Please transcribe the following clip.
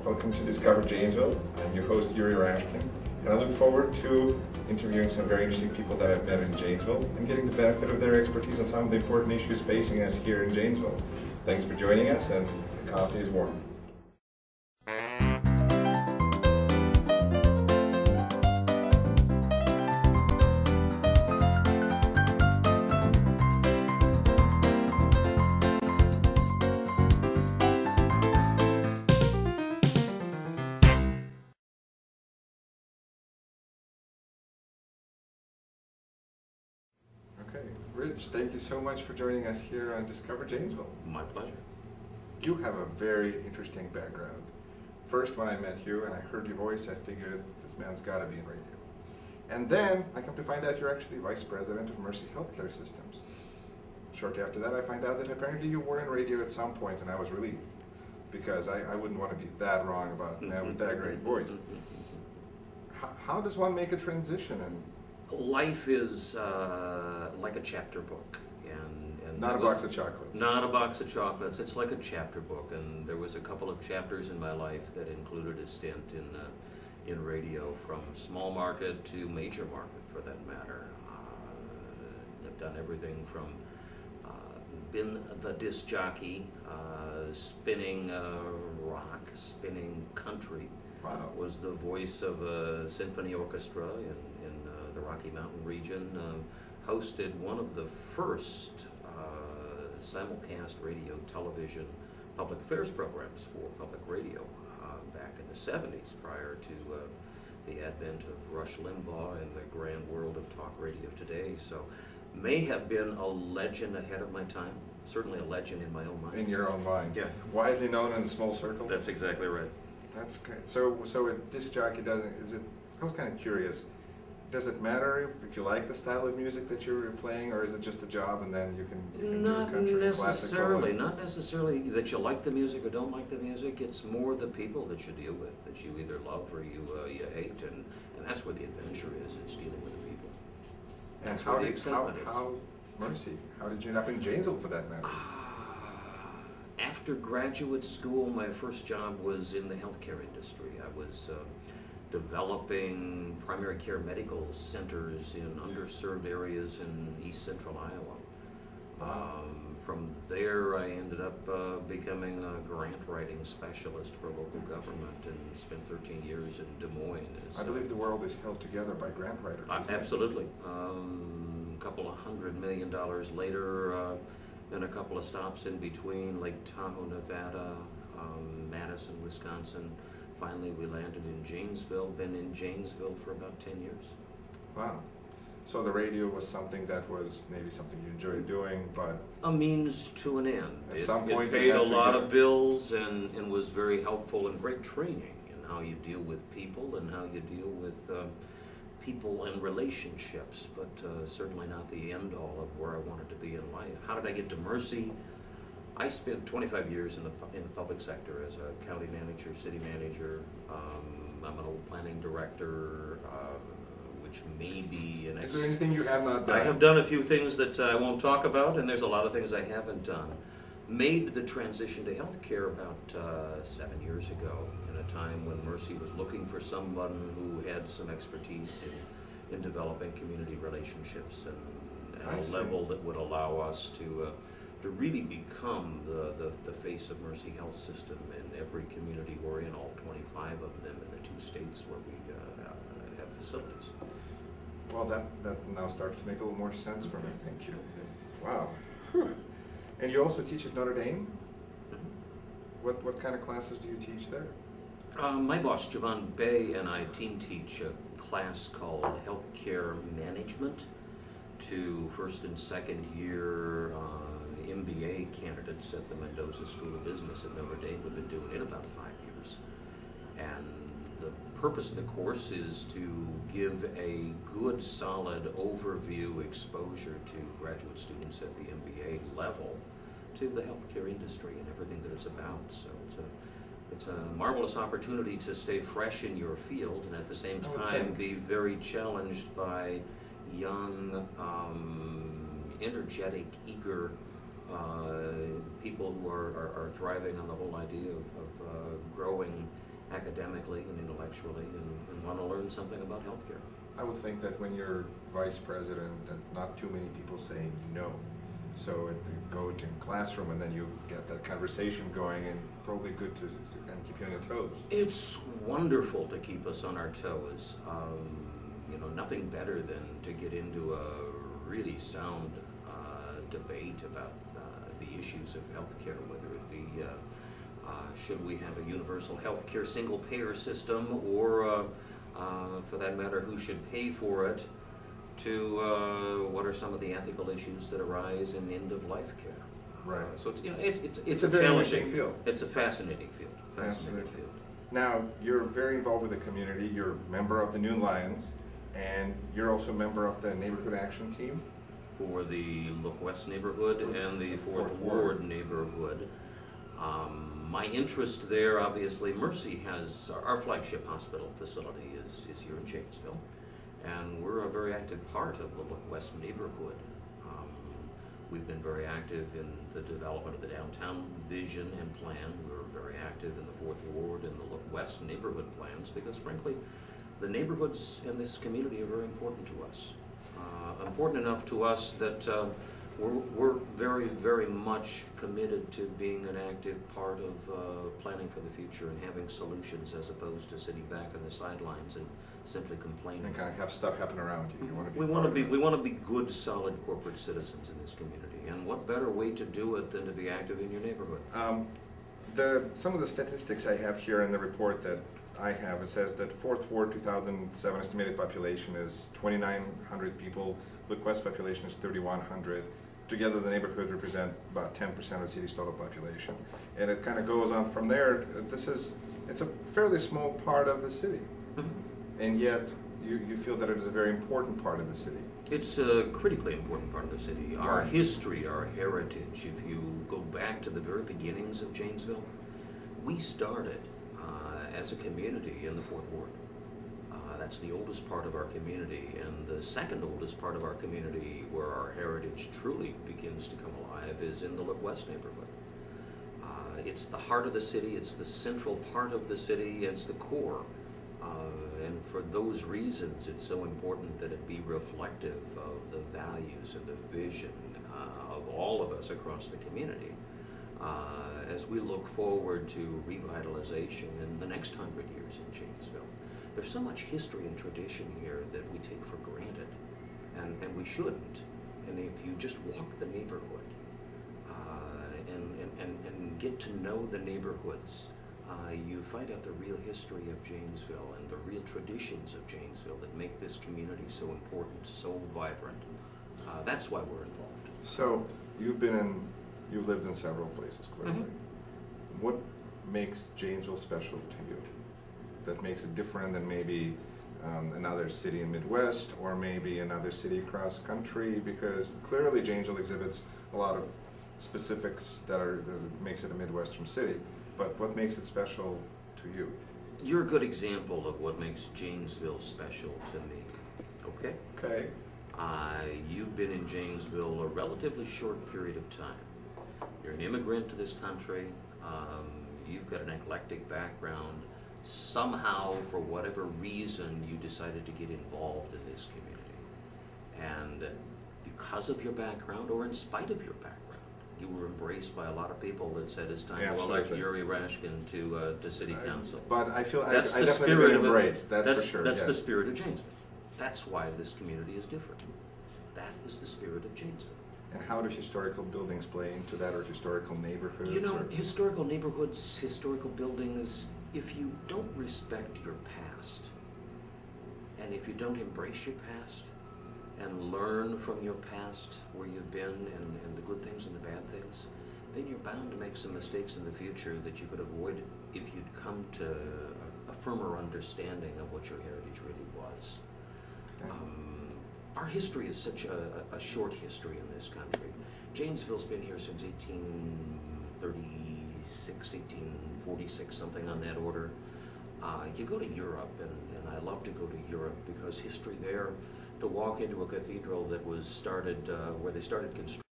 Welcome to Discover Janesville. I'm your host, Yuri Rashkin, and I look forward to interviewing some very interesting people that I've met in Janesville and getting the benefit of their expertise on some of the important issues facing us here in Janesville. Thanks for joining us, and the coffee is warm. Rich, thank you so much for joining us here on Discover Janesville. My pleasure. You have a very interesting background. First, when I met you and I heard your voice, I figured this man's got to be in radio. And then I come to find out you're actually Vice President of Mercy Healthcare Systems. Shortly after that, I find out that apparently you were in radio at some point, and I was relieved, because I wouldn't want to be that wrong about a man with that great voice. How does one make a transition? And life is like a chapter book, and not a box of chocolates. Not a box of chocolates. It's like a chapter book, and there was a couple of chapters in my life that included a stint in radio, from small market to major market, for that matter. I've done everything from been the disc jockey, spinning rock, spinning country. Wow. Was the voice of a symphony orchestra in the Rocky Mountain region, hosted one of the first simulcast radio, television, public affairs programs for public radio back in the 70s, prior to the advent of Rush Limbaugh and the grand world of talk radio today. So may have been a legend ahead of my time, certainly a legend in my own mind. In your own mind. Yeah. Widely known in the small circle? That's exactly right. That's great. So a disc jockey I was kind of curious, does it matter if you like the style of music that you're playing, or is it just a job and then you can Not do country, necessarily. classical? Not necessarily that you like the music or don't like the music. It's more the people that you deal with, that you either love or you hate, and that's where the adventure is. It's dealing with the people. And that's where the excitement is. Mercy, how did you end up in Janesville, for that matter? After graduate school, my first job was in the healthcare industry. I was developing primary care medical centers in underserved areas in east central Iowa. From there, I ended up becoming a grant writing specialist for local government, and spent 13 years in Des Moines. I believe the world is held together by grant writers. Absolutely. A couple of $100 million later, and a couple of stops in between, Lake Tahoe, Nevada, Madison, Wisconsin. Finally, we landed in Janesville. Been in Janesville for about 10 years. Wow. So the radio was something that was maybe something you enjoyed doing, but a means to an end. At some point, it paid a lot of bills, and was very helpful and great training in how you deal with people and how you deal with people and relationships, but certainly not the end all of where I wanted to be in life. How did I get to Mercy? I spent 25 years in the public sector as a county manager, city manager. I'm an old planning director, which may be an... Is there anything you have not done? I have done a few things that I won't talk about, and there's a lot of things I haven't done. Made the transition to healthcare about 7 years ago, in a time when Mercy was looking for someone who had some expertise in developing community relationships, and at a level that would allow us to really become the face of Mercy Health System in every community we're in, all 25 of them in the 2 states where we have facilities. Well, that now starts to make a little more sense for me. Thank you. Wow. Whew. And you also teach at Notre Dame? Mm-hmm. What kind of classes do you teach there? My boss, Javon Bay, and I team teach a class called Healthcare Management to first and second year MBA candidates at the Mendoza School of Business at Notre Dame. We've been doing it about 5 years. And the purpose of the course is to give a good, solid overview exposure to graduate students at the MBA level to the healthcare industry and everything that it's about. So it's a marvelous opportunity to stay fresh in your field, and at the same time be very challenged by young, energetic, eager people who are thriving on the whole idea of growing academically and intellectually and want to learn something about healthcare. I would think that when you're vice president, that not too many people say no. So you go to classroom and then you get that conversation going, and probably good to and keep you on your toes. It's wonderful to keep us on our toes. You know, nothing better than to get into a really sound debate about the issues of healthcare, whether it be should we have a universal healthcare single-payer system, or for that matter, who should pay for it, to what are some of the ethical issues that arise in end-of-life care. Right. So it's, you know, it's a very interesting field. It's a fascinating field. Absolutely. Now, you're very involved with the community. You're a member of the Noon Lions, and you're also a member of the Neighborhood Action Team for the Look West neighborhood and the Fourth Ward neighborhood. My interest there, obviously, Mercy has, our flagship hospital facility is here in Janesville, and we're a very active part of the Look West neighborhood. We've been very active in the development of the downtown vision and plan. We're very active in the Fourth Ward and the Look West neighborhood plans because, frankly, the neighborhoods in this community are very important to us. Important enough to us that we're very, very much committed to being an active part of planning for the future and having solutions, as opposed to sitting back on the sidelines and simply complaining. and kind of have stuff happen around you. You want to be. We want to be good, solid corporate citizens in this community, and what better way to do it than to be active in your neighborhood? Some of the statistics I have here in the report that I have, it says that Fourth Ward 2007 estimated population is 2,900 people. Look West population is 3,100. Together, the neighborhoods represent about 10% of the city's total population, and it kind of goes on from there. It's a fairly small part of the city, and yet you feel that it is a very important part of the city. It's a critically important part of the city. Our history, our heritage. If you go back to the very beginnings of Janesville, we started as a community in the Fourth Ward. That's the oldest part of our community, and the second oldest part of our community, where our heritage truly begins to come alive, is in the Look West neighborhood. It's the heart of the city, it's the central part of the city, it's the core. And for those reasons, it's so important that it be reflective of the values and the vision of all of us across the community as we look forward to revitalization in the next 100 years in Janesville. There's so much history and tradition here that we take for granted, and we shouldn't. And if you just walk the neighborhood and get to know the neighborhoods, you find out the real history of Janesville and the real traditions of Janesville that make this community so important, so vibrant. That's why we're involved. So you've lived in several places, clearly. What makes Janesville special to you? That makes it different than maybe another city in Midwest, or maybe another city across country? Because clearly Janesville exhibits a lot of specifics that makes it a Midwestern city. But what makes it special to you? You're a good example of what makes Janesville special to me. Okay? Okay. You've been in Janesville a relatively short period of time. You're an immigrant to this country. You've got an eclectic background. Somehow, for whatever reason, you decided to get involved in this community. And because of your background, or in spite of your background, you were embraced by a lot of people that said it's time to elect Yuri Rashkin to city council. But I feel I That's definitely been embraced, that's for sure. That's yes. the spirit of Janesville. That's why this community is different. That is the spirit of Janesville. And how do historical buildings play into that, or historical neighborhoods? You know, historical neighborhoods, historical buildings, if you don't respect your past, and if you don't embrace your past, and learn from your past, where you've been, and the good things and the bad things, then you're bound to make some mistakes in the future that you could avoid if you'd come to a firmer understanding of what your heritage really was. Okay. Our history is such a short history in this country. Janesville's been here since 1836, 1846, something on that order. You go to Europe, and I love to go to Europe because history there, to walk into a cathedral that was started, where they started construction